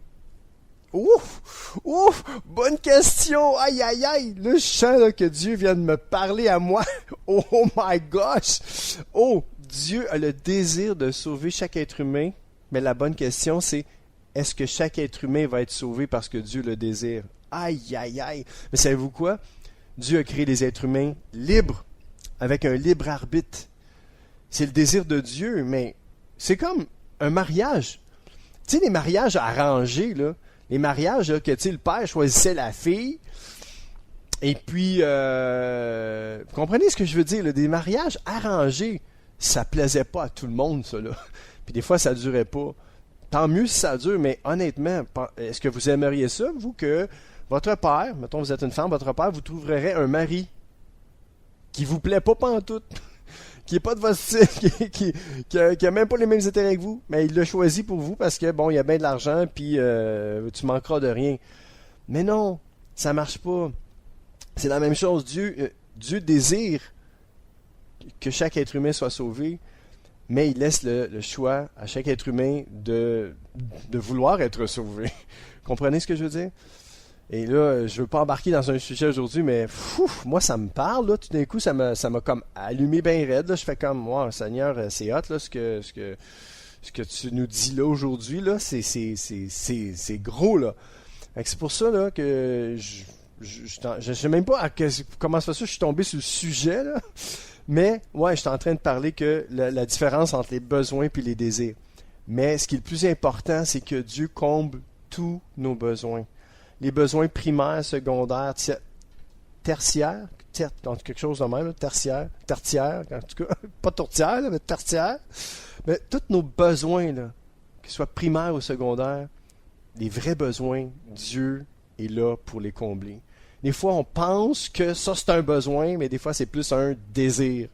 Ouf, bonne question. Aïe, aïe, aïe. Là, je sens là, que Dieu vient de me parler à moi. Oh my gosh. Oh, Dieu a le désir de sauver chaque être humain. Mais la bonne question, c'est est-ce que chaque être humain va être sauvé parce que Dieu le désire? Aïe, aïe, aïe. Mais savez-vous quoi? Dieu a créé des êtres humains libres, avec un libre arbitre. C'est le désir de Dieu, mais c'est comme un mariage. Tu sais, les mariages arrangés, là, les mariages là, que tu sais, le père choisissait la fille, et puis, vous comprenez ce que je veux dire, là, des mariages arrangés, ça plaisait pas à tout le monde, ça, là. Puis des fois, ça durait pas. Tant mieux si ça dure, mais honnêtement, est-ce que vous aimeriez ça, vous, que votre père, mettons vous êtes une femme, votre père vous trouverait un mari qui vous plaît pas pantoute, qui est pas de votre style, qui a même pas les mêmes intérêts que vous, mais il l'a choisi pour vous parce que bon, il y a bien de l'argent puis tu manqueras de rien. Mais non, ça marche pas. C'est la même chose. Dieu désire que chaque être humain soit sauvé, mais il laisse le choix à chaque être humain de vouloir être sauvé. Comprenez ce que je veux dire? Et là, je veux pas embarquer dans un sujet aujourd'hui, mais moi, ça me parle, là, tout d'un coup, ça m'a comme allumé bien raide, là. Je fais comme, wow, Seigneur, c'est hot, là, ce que tu nous dis là aujourd'hui, là, c'est gros, là. C'est pour ça, là, que je sais même pas comment ça se fait, je suis tombé sur le sujet, là. Mais, ouais, je suis en train de parler que la différence entre les besoins et les désirs. Mais ce qui est le plus important, c'est que Dieu comble tous nos besoins. Les besoins primaires, secondaires, tertiaires, quelque chose de même, tertiaire, en tout cas, pas tourtière, là, mais tertiaire. Mais tous nos besoins, là, qu'ils soient primaires ou secondaires, les vrais besoins, Dieu est là pour les combler. Des fois, on pense que ça, c'est un besoin, mais des fois, c'est plus un désir.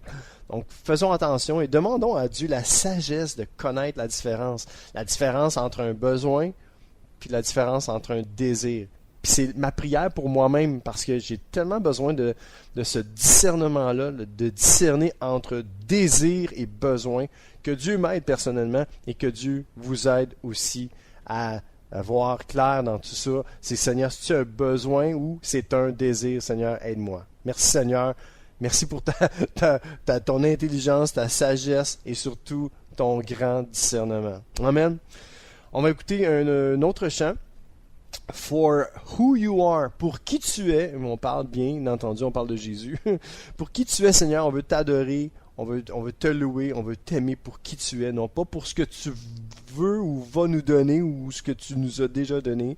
Donc, faisons attention et demandons à Dieu la sagesse de connaître la différence entre un besoin puis la différence entre un désir. Puis c'est ma prière pour moi-même, parce que j'ai tellement besoin de ce discernement-là, de discerner entre désir et besoin, que Dieu m'aide personnellement et que Dieu vous aide aussi à voir clair dans tout ça. C'est Seigneur, si tu as un besoin ou c'est un désir, Seigneur, aide-moi. Merci Seigneur, merci pour ton intelligence, ta sagesse et surtout ton grand discernement. Amen. On va écouter un autre chant. For who you are, pour qui tu es, on parle bien entendu, on parle de Jésus. Pour qui tu es, Seigneur, on veut t'adorer, on veut te louer, on veut t'aimer pour qui tu es, non pas pour ce que tu veux ou vas nous donner ou ce que tu nous as déjà donné,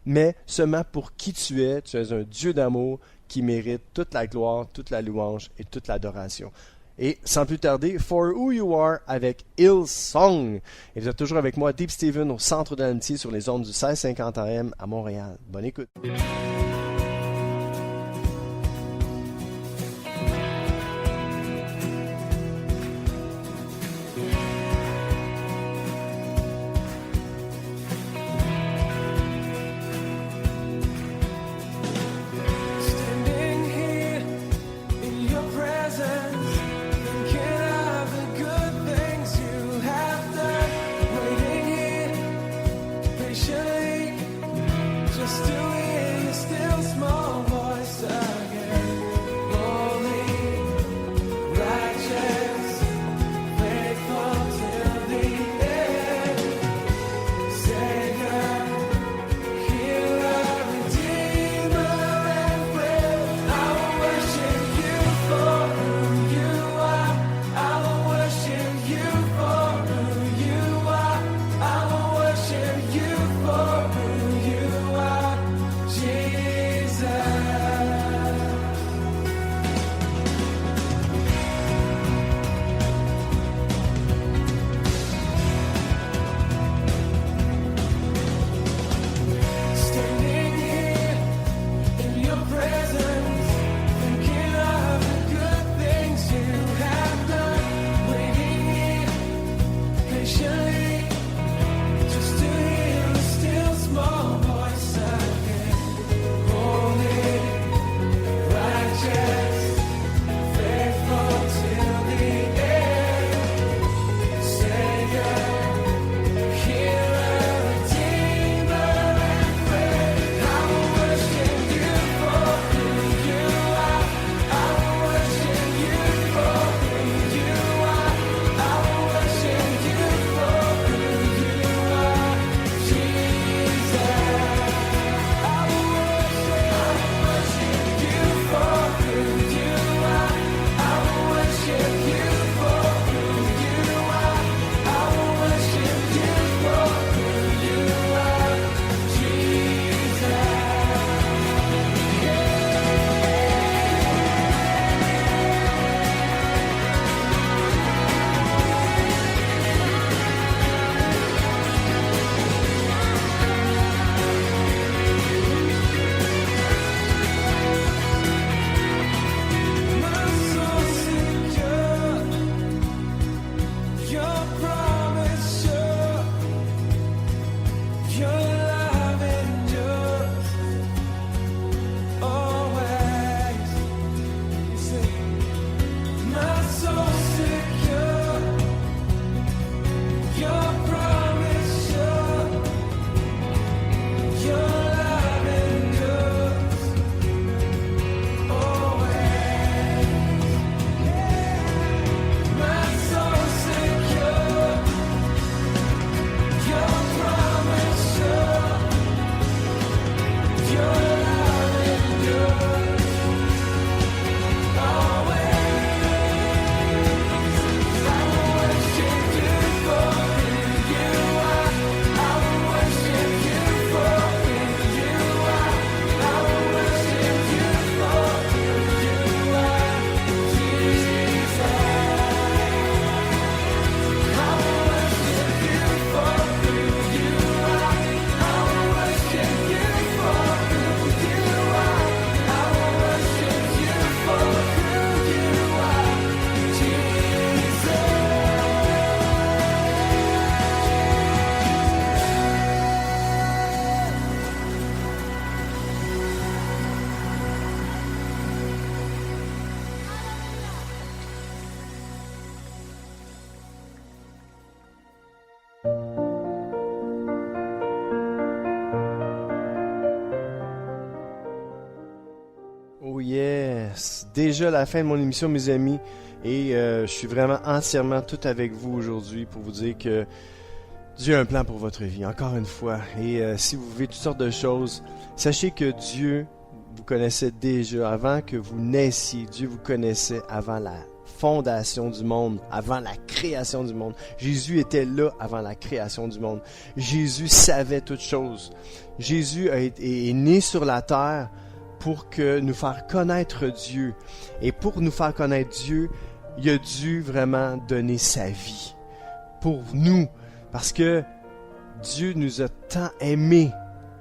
mais seulement pour qui tu es. Tu es un Dieu d'amour qui mérite toute la gloire, toute la louange et toute l'adoration. Et sans plus tarder, For Who You Are avec Hillsong. Et vous êtes toujours avec moi, Deep Steven, au centre de l'amitié sur les ondes du 1650 AM à Montréal. Bonne écoute. Standing here in your presence, thinking of the good things you have done. Waiting here patiently, just to hear you déjà la fin de mon émission, mes amis, et je suis vraiment entièrement tout avec vous aujourd'hui pour vous dire que Dieu a un plan pour votre vie, encore une fois. Et si vous vivez toutes sortes de choses, sachez que Dieu vous connaissait déjà avant que vous naissiez. Dieu vous connaissait avant la fondation du monde, avant la création du monde. Jésus était là avant la création du monde. Jésus savait toutes choses. Jésus est né sur la terre pour nous faire connaître Dieu. Et pour nous faire connaître Dieu, il a dû vraiment donner sa vie pour nous. Parce que Dieu nous a tant aimés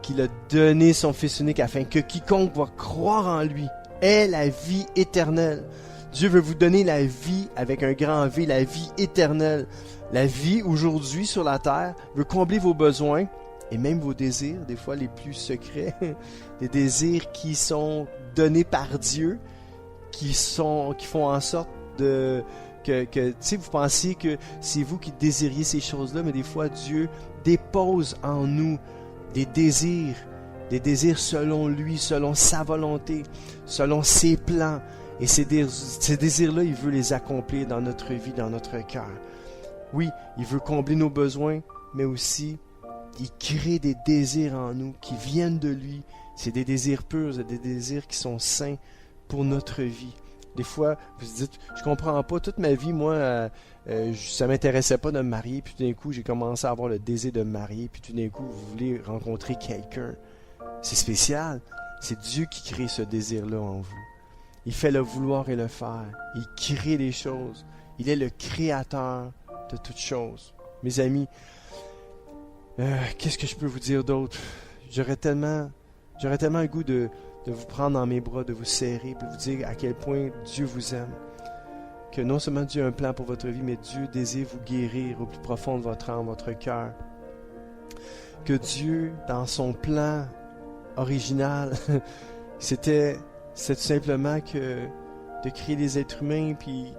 qu'il a donné son Fils unique afin que quiconque va croire en lui ait la vie éternelle. Dieu veut vous donner la vie avec un grand V, la vie éternelle. La vie aujourd'hui sur la terre veut combler vos besoins et même vos désirs, des fois les plus secrets, des désirs qui sont donnés par Dieu, qui font en sorte que tu sais, vous pensez que c'est vous qui désiriez ces choses-là, mais des fois Dieu dépose en nous des désirs selon lui, selon sa volonté, selon ses plans. Et ces désirs-là, il veut les accomplir dans notre vie, dans notre cœur. Oui, il veut combler nos besoins, mais aussi, il crée des désirs en nous qui viennent de lui. C'est des désirs purs, c'est des désirs qui sont sains pour notre vie. Des fois, vous vous dites, je comprends pas, toute ma vie, moi, ça m'intéressait pas de me marier, puis tout d'un coup, j'ai commencé à avoir le désir de me marier, puis tout d'un coup, vous voulez rencontrer quelqu'un. C'est spécial. C'est Dieu qui crée ce désir-là en vous. Il fait le vouloir et le faire. Il crée les choses. Il est le créateur de toutes choses. Mes amis, qu'est-ce que je peux vous dire d'autre? J'aurais tellement le goût de vous prendre dans mes bras, de vous serrer, de vous dire à quel point Dieu vous aime. Que non seulement Dieu a un plan pour votre vie, mais Dieu désire vous guérir au plus profond de votre âme, votre cœur. Que Dieu, dans son plan original, c'était tout simplement de créer les êtres humains, puis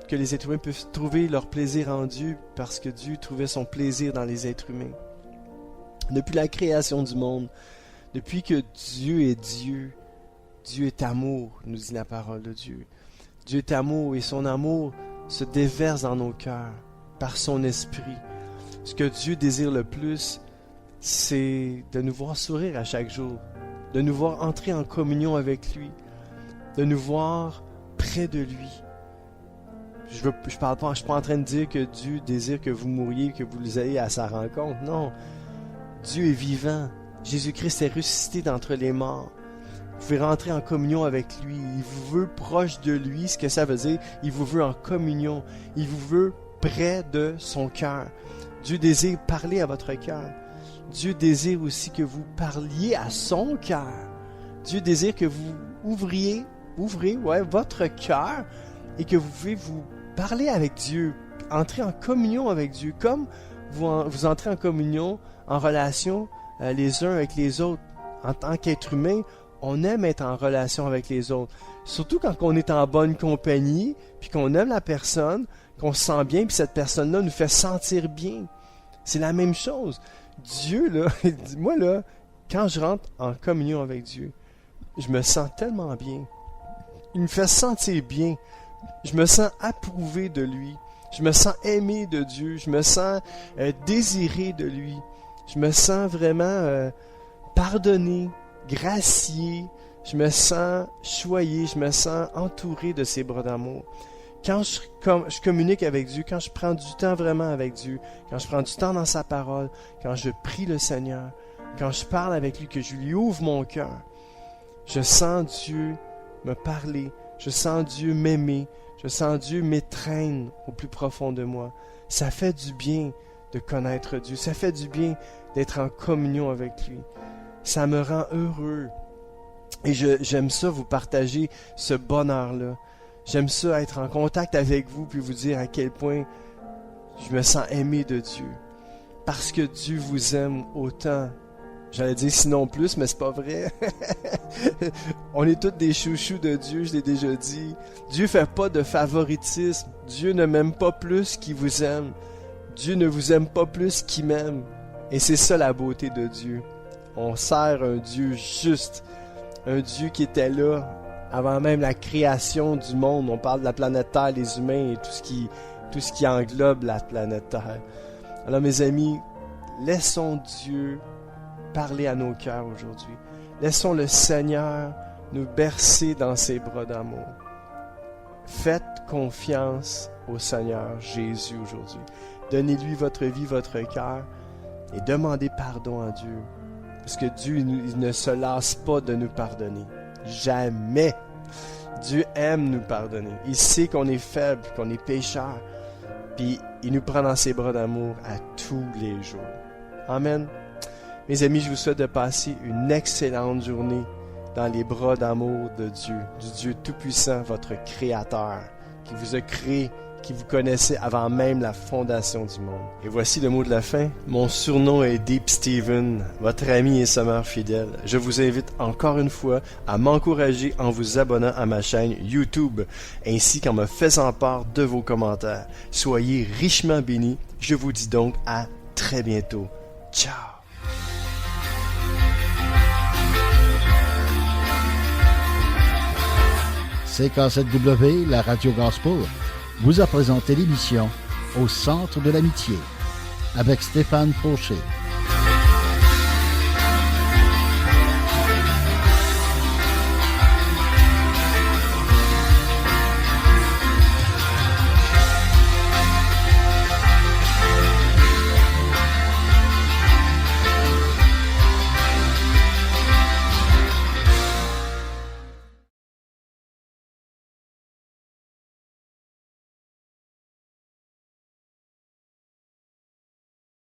que les êtres humains puissent trouver leur plaisir en Dieu, parce que Dieu trouvait son plaisir dans les êtres humains. Depuis la création du monde, depuis que Dieu est Dieu, Dieu est amour, nous dit la parole de Dieu. Dieu est amour et son amour se déverse dans nos cœurs par son esprit. Ce que Dieu désire le plus, c'est de nous voir sourire à chaque jour, de nous voir entrer en communion avec lui, de nous voir près de lui. Je suis pas en train de dire que Dieu désire que vous mouriez, que vous ayez à sa rencontre. Non, Dieu est vivant. Jésus-Christ est ressuscité d'entre les morts. Vous pouvez rentrer en communion avec lui. Il vous veut proche de lui. Ce que ça veut dire, il vous veut en communion. Il vous veut près de son cœur. Dieu désire parler à votre cœur. Dieu désire aussi que vous parliez à son cœur. Dieu désire que vous ouvrez votre cœur et que vous pouvez vous parler avec Dieu, entrer en communion avec Dieu, comme vous entrez en communion, en relation les uns avec les autres. En tant qu'être humain, on aime être en relation avec les autres. Surtout quand on est en bonne compagnie, puis qu'on aime la personne, qu'on se sent bien, puis cette personne-là nous fait sentir bien. C'est la même chose. Dieu, là, moi, là, quand je rentre en communion avec Dieu, je me sens tellement bien. Il me fait sentir bien. Je me sens approuvé de lui. Je me sens aimé de Dieu. Je me sens désiré de lui. Je me sens vraiment pardonné, gracié. Je me sens choyé. Je me sens entouré de ses bras d'amour. Quand je communique avec Dieu, quand je prends du temps vraiment avec Dieu, quand je prends du temps dans sa parole, quand je prie le Seigneur, quand je parle avec lui, que je lui ouvre mon cœur, je sens Dieu me parler, je sens Dieu m'aimer, je sens Dieu m'étreindre au plus profond de moi. Ça fait du bien de connaître Dieu, ça fait du bien d'être en communion avec lui. Ça me rend heureux et j'aime ça vous partager ce bonheur-là. J'aime ça être en contact avec vous puis vous dire à quel point je me sens aimé de Dieu. Parce que Dieu vous aime autant. J'allais dire sinon plus, mais c'est pas vrai. On est tous des chouchous de Dieu, je l'ai déjà dit. Dieu fait pas de favoritisme. Dieu ne m'aime pas plus qu'il vous aime. Dieu ne vous aime pas plus qu'il m'aime. Et c'est ça la beauté de Dieu. On sert un Dieu juste. Un Dieu qui était là avant même la création du monde. On parle de la planète Terre, les humains et tout ce qui englobe la planète Terre. Alors mes amis, laissons Dieu parler à nos cœurs aujourd'hui. Laissons le Seigneur nous bercer dans ses bras d'amour. Faites confiance au Seigneur Jésus aujourd'hui. Donnez-lui votre vie, votre cœur et demandez pardon à Dieu. Parce que Dieu il ne se lasse pas de nous pardonner. Jamais. Dieu aime nous pardonner. Il sait qu'on est faible, qu'on est pécheur. Puis il nous prend dans ses bras d'amour à tous les jours. Amen. Mes amis, je vous souhaite de passer une excellente journée dans les bras d'amour de Dieu, du Dieu Tout-Puissant, votre Créateur, qui vous a créé, qui vous connaissait avant même la fondation du monde. Et voici le mot de la fin. Mon surnom est Deep Steven, votre ami et sommeur fidèle. Je vous invite encore une fois à m'encourager en vous abonnant à ma chaîne YouTube, ainsi qu'en me faisant part de vos commentaires. Soyez richement bénis. Je vous dis donc à très bientôt. Ciao! CK7W, la radio gospel, vous a présenté l'émission Au centre de l'amitié avec Stéphane Fauché.